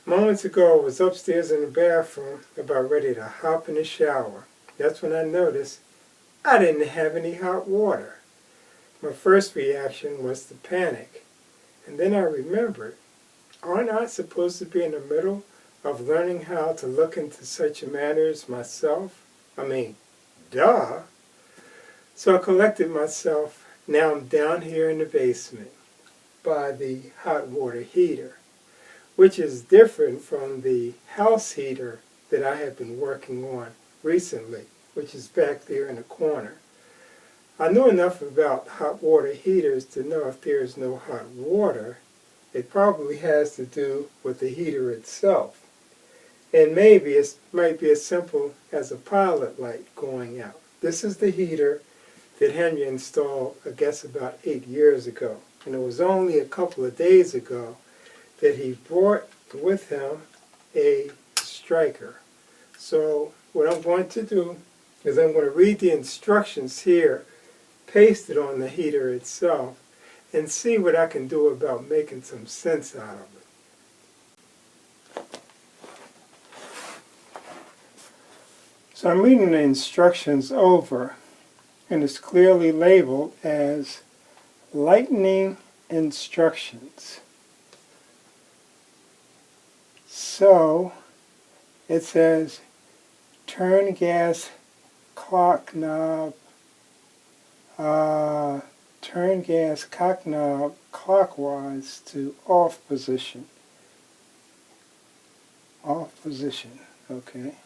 Moments ago, I was upstairs in the bathroom, about ready to hop in the shower. That's when I noticed I didn't have any hot water. My first reaction was to panic. And then I remembered, aren't I supposed to be in the middle of learning how to look into such matters myself? Duh. So I collected myself. Now I'm down here in the basement by the hot water heater, which is different from the house heater that I have been working on recently, which is back there in the corner. I know enough about hot water heaters to know if there is no hot water, it probably has to do with the heater itself. And maybe it might be as simple as a pilot light going out. This is the heater that Henry installed, I guess, about 8 years ago. And it was only a couple of days ago that he brought with him a striker. So what I'm going to do is I'm going to read the instructions here, paste it on the heater itself, and see what I can do about making some sense out of it. So I'm reading the instructions over, and it's clearly labeled as lightning instructions. So it says turn gas cock knob clockwise to off position. Off position, okay.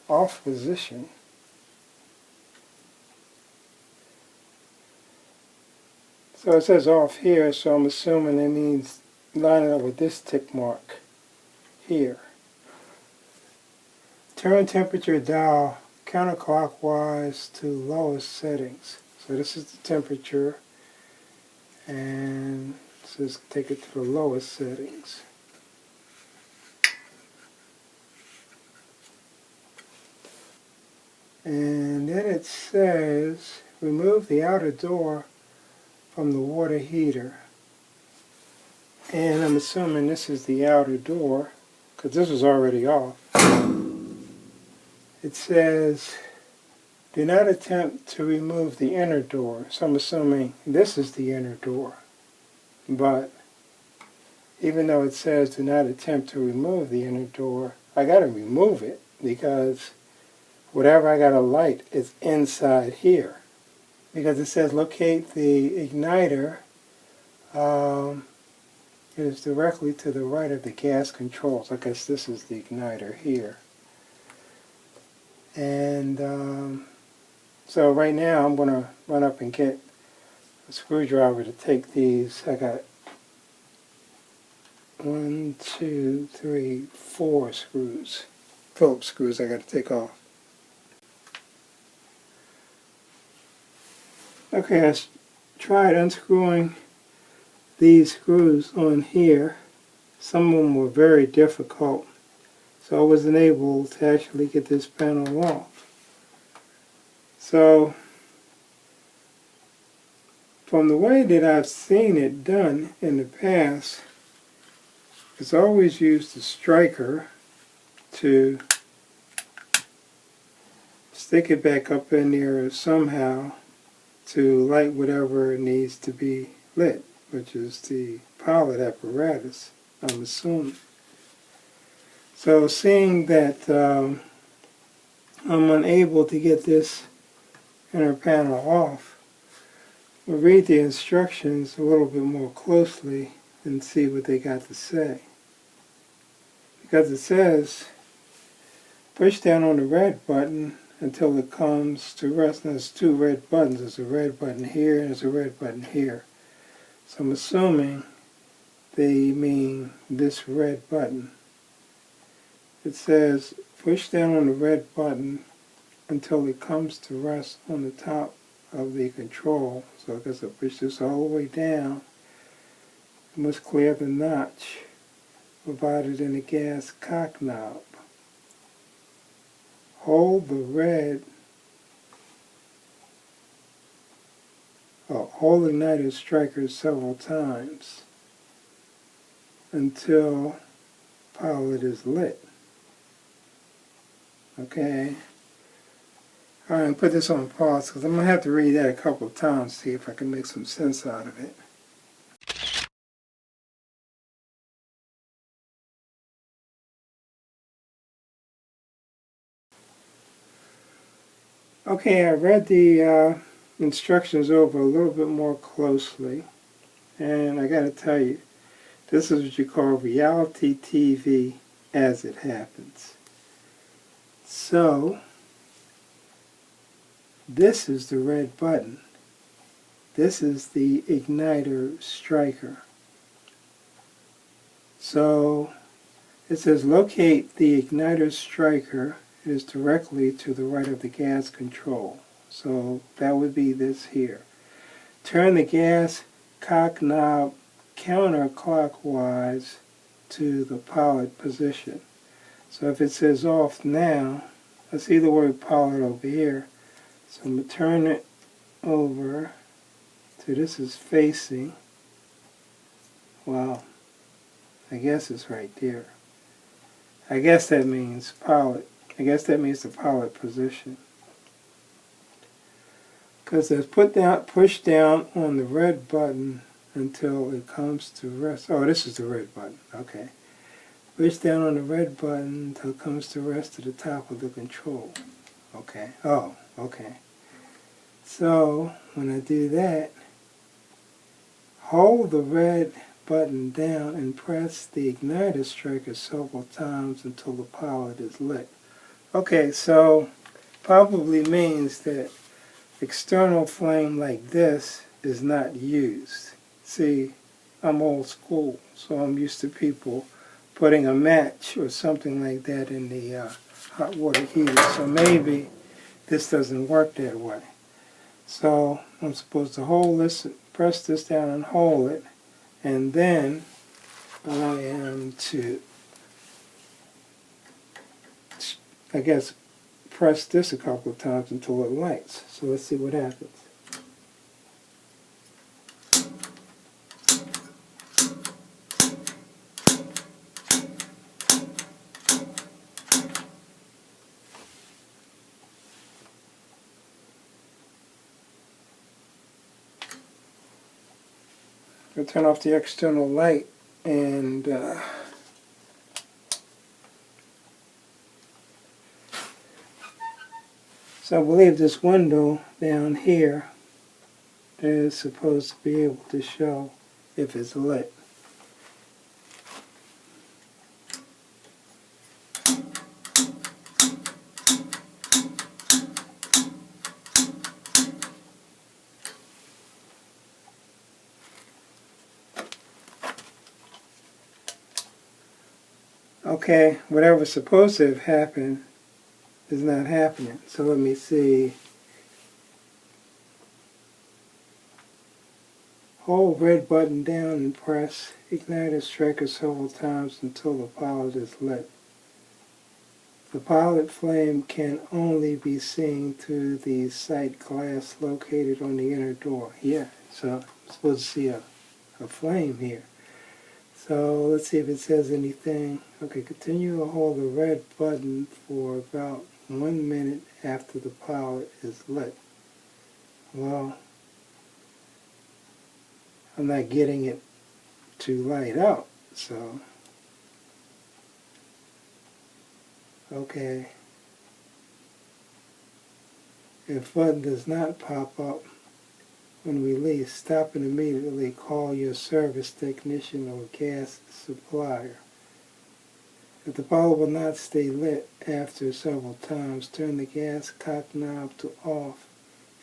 Off position. So it says off here, so I'm assuming it means line it up with this tick mark here. Turn temperature dial counterclockwise to lowest settings. So this is the temperature, and it says take it to the lowest settings. And then it says remove the outer door from the water heater. And I'm assuming this is the outer door, because this was already off. It says, do not attempt to remove the inner door. So I'm assuming this is the inner door. But even though it says do not attempt to remove the inner door, I got to remove it because whatever I got to light is inside here. Because it says locate the igniter. It is directly to the right of the gas controls. I guess this is the igniter here. And so right now I'm going to run up and get a screwdriver to take these. I got 1, 2, 3, 4 screws. Phillips screws I got to take off. Okay, I tried unscrewing these screws on here. Some of them were very difficult, so I wasn't able to actually get this panel off. So from the way that I've seen it done in the past, it's always used the striker to stick it back up in there somehow to light whatever needs to be lit, which is the pilot apparatus, I'm assuming. So seeing that I'm unable to get this inner panel off, we'll read the instructions a little bit more closely and see what they got to say. Because it says, push down on the red button until it comes to rest. And there's 2 red buttons. There's a red button here and there's a red button here. So I'm assuming they mean this red button. It says push down on the red button until it comes to rest on the top of the control. So I guess I push this all the way down. I must clear the notch provided in the gas cock knob. Hold the red hold the igniter striker several times until pilot is lit. Okay. All right, put this on pause because I'm going to have to read that a couple of times to see if I can make some sense out of it. Okay, I read the instructions over a little bit more closely, and I got to tell you, this is what you call reality TV as it happens. So, this is the red button. This is the igniter striker. So, it says locate the igniter striker. It is directly to the right of the gas control. So that would be this here. Turn the gas cock knob counterclockwise to the pilot position. So if it says off now, I see the word pilot over here. So I'm going to turn it over to this is facing. Wow. I guess it's right there. I guess that means pilot. I guess that means the pilot position. Because it's push down on the red button until it comes to rest. Oh, this is the red button. Okay. Push down on the red button until it comes to rest at the top of the control. Okay. Oh, okay. So, when I do that, hold the red button down and press the igniter striker several times until the pilot is lit. Okay, so probably means that external flame like this is not used. See, I'm old school, so I'm used to people putting a match or something like that in the hot water heater. So maybe this doesn't work that way. So I'm supposed to hold this, press this down and hold it, and then I am to, I guess, press this a couple of times until it lights. So let's see what happens. I'll turn off the external light and so I believe this window down here is supposed to be able to show if it's lit. Okay, whatever's supposed to have happened is not happening. So let me see. Hold red button down and press igniter striker several times until the pilot is lit. The pilot flame can only be seen through the sight glass located on the inner door. Yeah, so I'm supposed to see a flame here. So let's see if it says anything. Okay, continue to hold the red button for about 1 minute after the pilot is lit. Well, I'm not getting it to light up, so okay. If button does not pop up when released, stop and immediately call your service technician or gas supplier. If the pilot will not stay lit after several times, turn the gas cock knob to off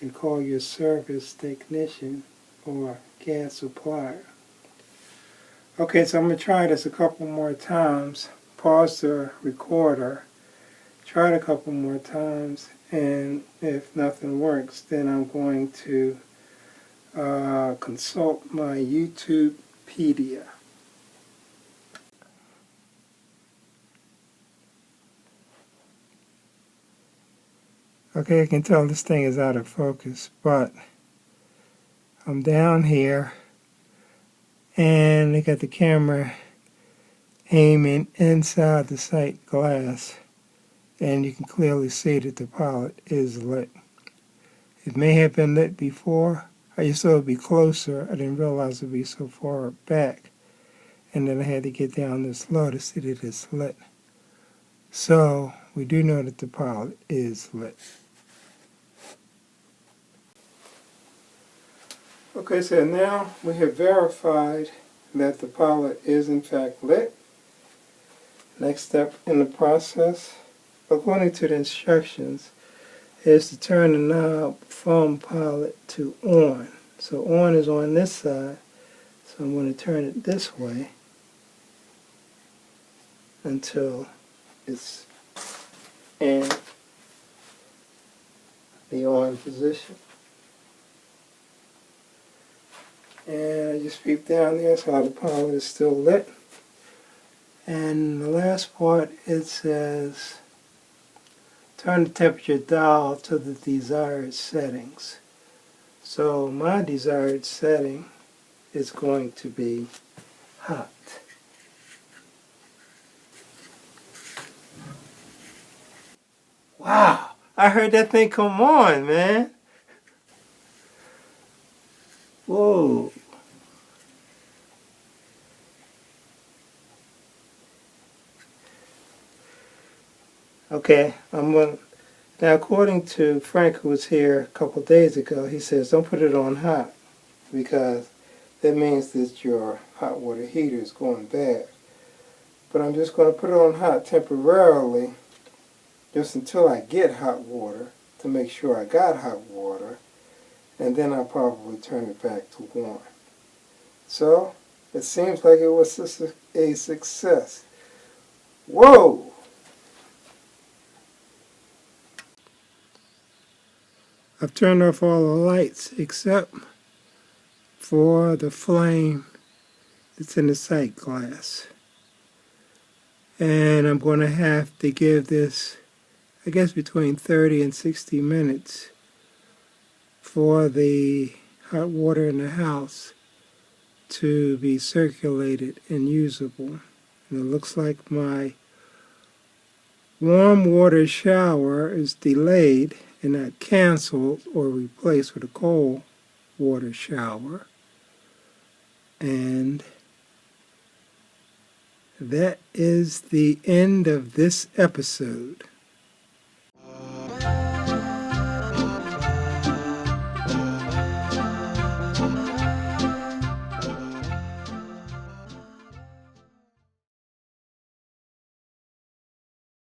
and call your service technician or gas supplier. Okay, so I'm going to try this a couple more times. Pause the recorder, try it a couple more times, and if nothing works, then I'm going to consult my YouTubepedia. Okay, I can tell this thing is out of focus, but I'm down here, and I got the camera aiming inside the sight glass, and you can clearly see that the pilot is lit. It may have been lit before. I used to thought it would be closer. I didn't realize it would be so far back. And then I had to get down this low to see that it's lit. So we do know that the pilot is lit. Okay, so now we have verified that the pilot is in fact lit. Next step in the process, according to the instructions, is to turn the knob from pilot to on. So on is on this side, so I'm going to turn it this way until it's in the on position. And I just peep down there, so the pilot is still lit. And the last part, it says turn the temperature dial to the desired settings. So my desired setting is going to be hot. Wow, I heard that thing come on, man. Whoa. Okay, now according to Frank, who was here a couple of days ago, he says don't put it on hot because that means that your hot water heater is going bad. But I'm just going to put it on hot temporarily just until I get hot water to make sure I got hot water, and then I'll probably turn it back to warm. So it seems like it was a success. Whoa! I've turned off all the lights except for the flame that's in the sight glass. And I'm going to have to give this, I guess, between 30 and 60 minutes for the hot water in the house to be circulated and usable. And it looks like my warm water shower is delayed and not canceled or replaced with a cold water shower. And that is the end of this episode.